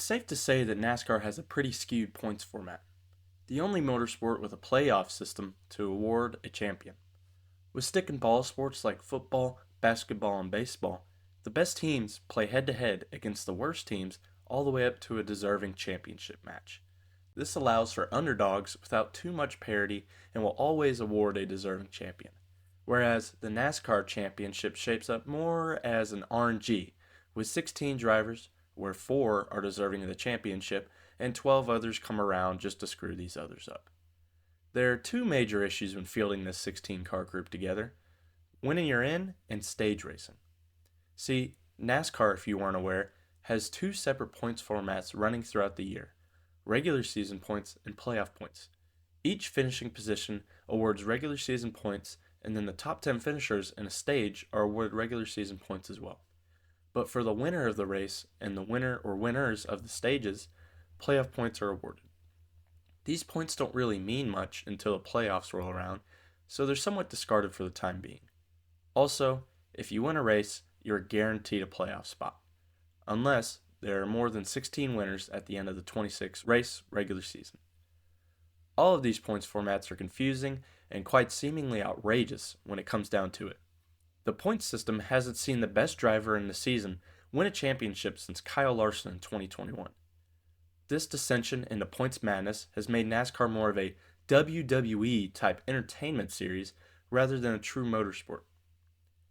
It's safe to say that NASCAR has a pretty skewed points format, the only motorsport with a playoff system to award a champion. With stick and ball sports like football, basketball, and baseball, the best teams play head to head against the worst teams all the way up to a deserving championship match. This allows for underdogs without too much parity and will always award a deserving champion. Whereas the NASCAR championship shapes up more as an RNG, with 16 drivers, where 4 are deserving of the championship, and 12 others come around just to screw these others up. There are two major issues when fielding this 16 car group together: winning you're in and stage racing. See, NASCAR, if you weren't aware, has two separate points formats running throughout the year: regular season points and playoff points. Each finishing position awards regular season points, and then the top 10 finishers in a stage are awarded regular season points as well. But for the winner of the race and the winner or winners of the stages, playoff points are awarded. These points don't really mean much until the playoffs roll around, so they're somewhat discarded for the time being. Also, if you win a race, you're guaranteed a playoff spot, unless there are more than 16 winners at the end of the 26 race regular season. All of these points formats are confusing and quite seemingly outrageous when it comes down to it. The points system hasn't seen the best driver in the season win a championship since Kyle Larson in 2021. This dissension into points madness has made NASCAR more of a WWE type entertainment series rather than a true motorsport.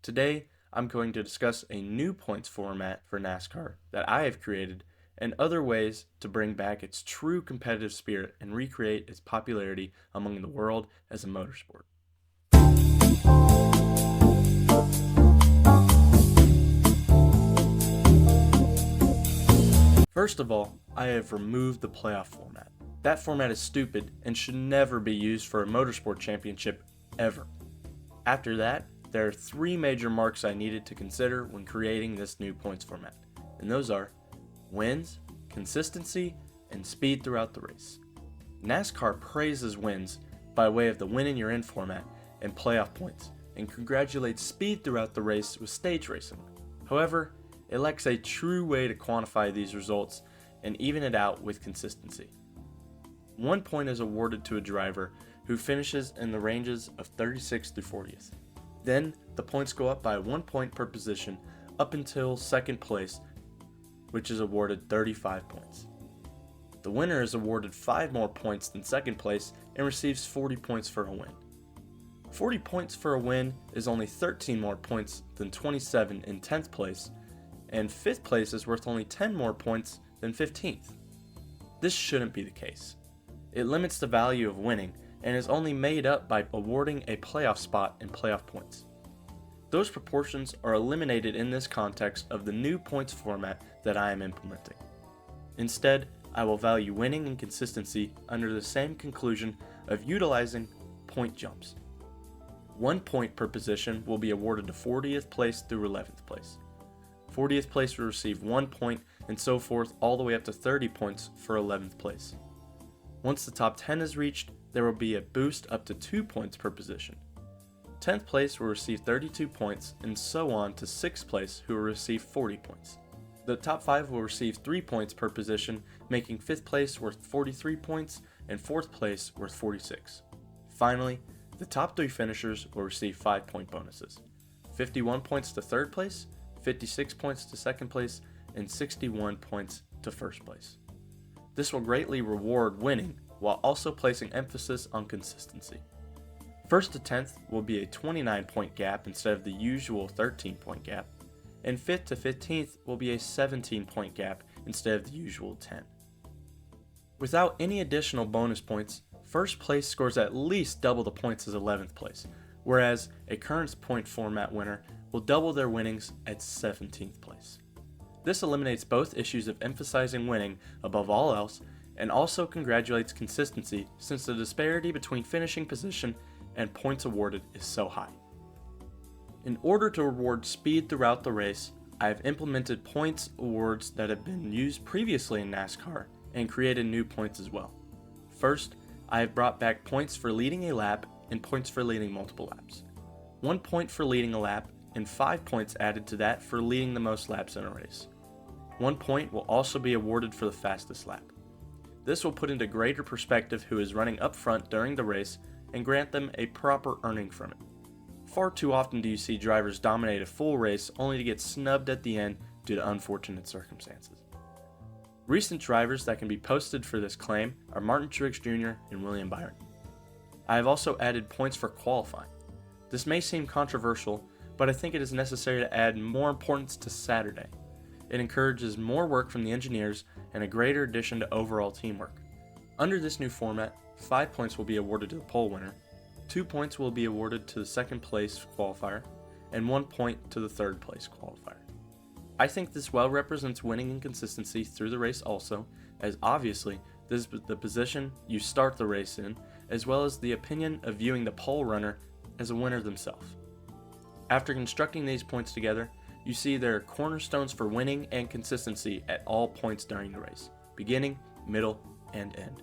Today, I'm going to discuss a new points format for NASCAR that I have created and other ways to bring back its true competitive spirit and recreate its popularity among the world as a motorsport. First of all, I have removed the playoff format. That format is stupid and should never be used for a motorsport championship ever. After that, there are three major marks I needed to consider when creating this new points format, and those are wins, consistency, and speed throughout the race. NASCAR praises wins by way of the win and you're in format and playoff points, and congratulates speed throughout the race with stage racing. However, it lacks a true way to quantify these results and even it out with consistency. 1 point is awarded to a driver who finishes in the ranges of 36th through 40th. Then, the points go up by 1 point per position up until second place, which is awarded 35 points. The winner is awarded 5 more points than second place and receives 40 points for a win. 40 points for a win is only 13 more points than 27 in 10th place, and 5th place is worth only 10 more points than 15th. This shouldn't be the case. It limits the value of winning and is only made up by awarding a playoff spot and playoff points. Those proportions are eliminated in this context of the new points format that I am implementing. Instead, I will value winning and consistency under the same conclusion of utilizing point jumps. 1 point per position will be awarded to 40th place through 11th place. 40th place will receive 1 point and so forth all the way up to 30 points for 11th place. Once the top 10 is reached, there will be a boost up to 2 points per position. 10th place will receive 32 points and so on to 6th place, who will receive 40 points. The top 5 will receive 3 points per position, making 5th place worth 43 points and 4th place worth 46. Finally, the top 3 finishers will receive 5 point bonuses: 51 points to 3rd place, 56 points to 2nd place, and 61 points to 1st place. This will greatly reward winning while also placing emphasis on consistency. 1st to 10th will be a 29 point gap instead of the usual 13 point gap, and 5th to 15th will be a 17 point gap instead of the usual 10. Without any additional bonus points, 1st place scores at least double the points as 11th place, whereas a current point format winner will double their winnings at 17th place. This eliminates both issues of emphasizing winning above all else and also congratulates consistency, since the disparity between finishing position and points awarded is so high. In order to reward speed throughout the race, I have implemented points awards that have been used previously in NASCAR and created new points as well. First, I have brought back points for leading a lap and points for leading multiple laps. 1 point for leading a lap and 5 points added to that for leading the most laps in a race. 1 point will also be awarded for the fastest lap. This will put into greater perspective who is running up front during the race and grant them a proper earning from it. Far too often do you see drivers dominate a full race only to get snubbed at the end due to unfortunate circumstances. Recent drivers that can be posted for this claim are Martin Truex Jr. and William Byron. I have also added points for qualifying. This may seem controversial, but I think it is necessary to add more importance to Saturday. It encourages more work from the engineers and a greater addition to overall teamwork. Under this new format, 5 points will be awarded to the pole winner, 2 points will be awarded to the second place qualifier, and 1 point to the third place qualifier. I think this well represents winning and consistency through the race also, as obviously this is the position you start the race in, as well as the opinion of viewing the pole runner as a winner themselves. After constructing these points together, you see there are cornerstones for winning and consistency at all points during the race, beginning, middle, and end.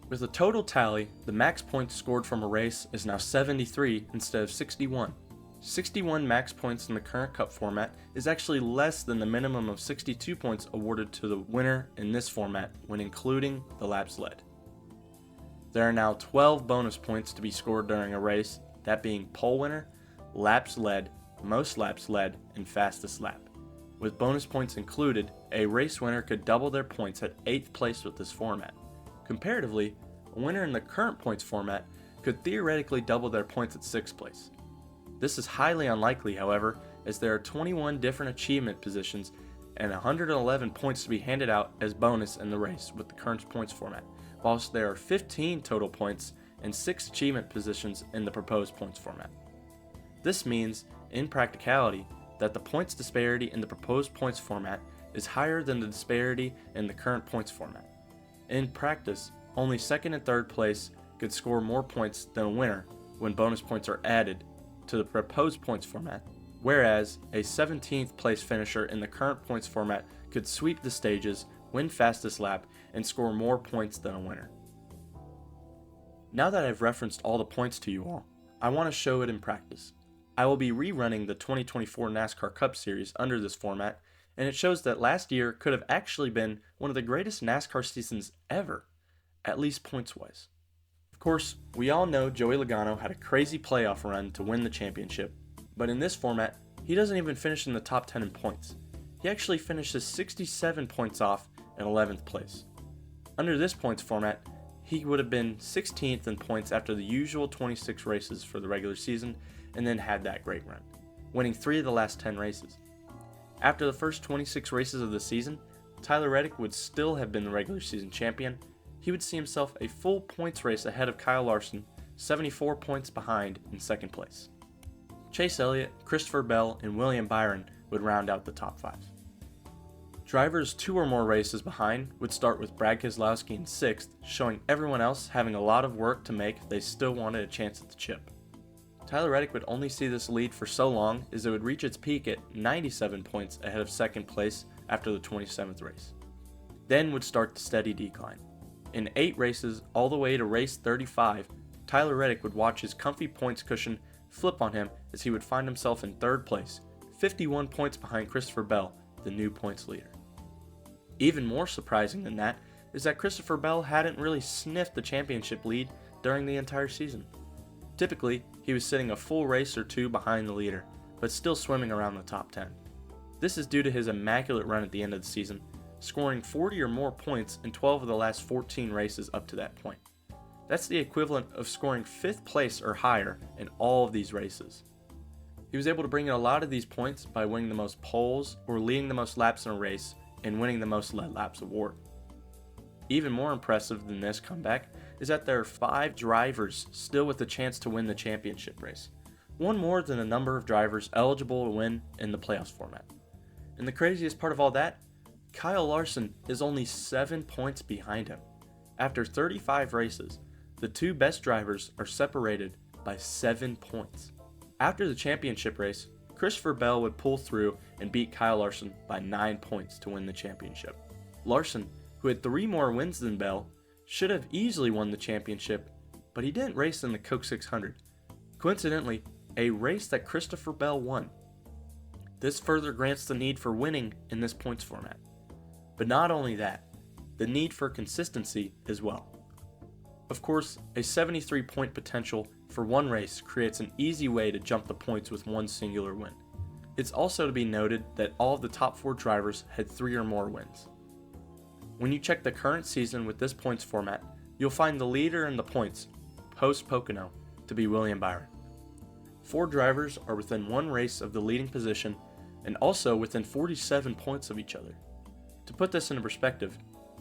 With a total tally, the max points scored from a race is now 73 instead of 61. 61 max points in the current Cup format is actually less than the minimum of 62 points awarded to the winner in this format when including the laps led. There are now 12 bonus points to be scored during a race, that being pole winner, laps led, most laps led, and fastest lap. With bonus points included, a race winner could double their points at 8th place with this format. Comparatively, a winner in the current points format could theoretically double their points at 6th place. This is highly unlikely, however, as there are 21 different achievement positions and 111 points to be handed out as bonus in the race with the current points format, whilst there are 15 total points and 6 achievement positions in the proposed points format. This means, in practicality, that the points disparity in the proposed points format is higher than the disparity in the current points format. In practice, only second and third place could score more points than a winner when bonus points are added to the proposed points format, whereas a 17th place finisher in the current points format could sweep the stages, win fastest lap, and score more points than a winner. Now that I've referenced all the points to you all, I want to show it in practice. I will be rerunning the 2024 NASCAR Cup Series under this format, and it shows that last year could have actually been one of the greatest NASCAR seasons ever, at least points-wise. Of course, we all know Joey Logano had a crazy playoff run to win the championship, but in this format, he doesn't even finish in the top 10 in points. He actually finishes 67 points off in 11th place. Under this points format, he would have been 16th in points after the usual 26 races for the regular season, and then had that great run, winning 3 of the last 10 races. After the first 26 races of the season, Tyler Reddick would still have been the regular season champion. He would see himself a full points race ahead of Kyle Larson, 74 points behind in second place. Chase Elliott, Christopher Bell, and William Byron would round out the top 5. Drivers 2 or more races behind would start with Brad Keselowski in 6th, showing everyone else having a lot of work to make if they still wanted a chance at the chip. Tyler Reddick would only see this lead for so long as it would reach its peak at 97 points ahead of second place after the 27th race. Then would start the steady decline. In 8 races, all the way to race 35, Tyler Reddick would watch his comfy points cushion flip on him as he would find himself in 3rd place, 51 points behind Christopher Bell, the new points leader. Even more surprising than that is that Christopher Bell hadn't really sniffed the championship lead during the entire season. Typically, he was sitting a full race or 2 behind the leader, but still swimming around the top 10. This is due to his immaculate run at the end of the season, scoring 40 or more points in 12 of the last 14 races up to that point. That's the equivalent of scoring 5th place or higher in all of these races. He was able to bring in a lot of these points by winning the most poles or leading the most laps in a race and winning the most led laps award. Even more impressive than this comeback is that there are 5 drivers still with the chance to win the championship race, one more than the number of drivers eligible to win in the playoffs format. And the craziest part of all that, Kyle Larson is only 7 points behind him. After 35 races, the 2 best drivers are separated by 7 points. After the championship race, Christopher Bell would pull through and beat Kyle Larson by 9 points to win the championship. Larson, who had 3 more wins than Bell, should have easily won the championship, but he didn't race in the Coke 600. Coincidentally, a race that Christopher Bell won. This further grants the need for winning in this points format. But not only that, the need for consistency as well. Of course, a 73-point potential for one race creates an easy way to jump the points with one singular win. It's also to be noted that all of the top 4 drivers had 3 or more wins. When you check the current season with this points format, you'll find the leader in the points, post-Pocono, to be William Byron. 4 drivers are within 1 race of the leading position and also within 47 points of each other. To put this into perspective,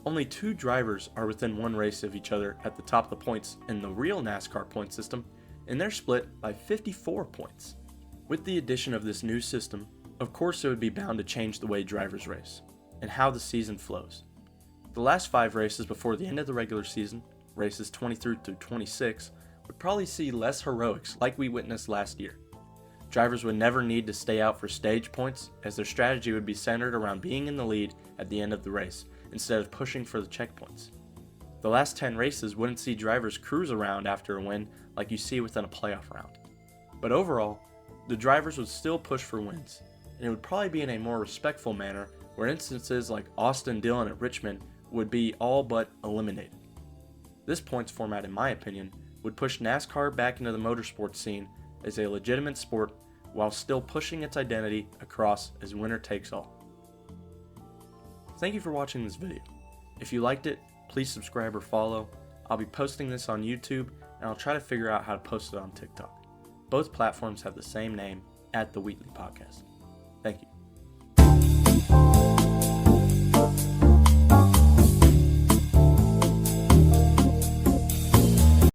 only 2 drivers are within 1 race of each other at the top of the points in the real NASCAR point system, and they're split by 54 points. With the addition of this new system, of course it would be bound to change the way drivers race, and how the season flows. The last 5 races before the end of the regular season, races 23 through 26, would probably see less heroics like we witnessed last year. Drivers would never need to stay out for stage points, as their strategy would be centered around being in the lead at the end of the race, instead of pushing for the checkpoints. The last 10 races wouldn't see drivers cruise around after a win like you see within a playoff round. But overall, the drivers would still push for wins, and it would probably be in a more respectful manner where instances like Austin Dillon at Richmond would be all but eliminated. This points format, in my opinion, would push NASCAR back into the motorsport scene as a legitimate sport while still pushing its identity across as winner takes all. Thank you for watching this video. If you liked it, please subscribe or follow. I'll be posting this on YouTube, and I'll try to figure out how to post it on TikTok. Both platforms have the same name, @The Wheatley Podcast. Thank you.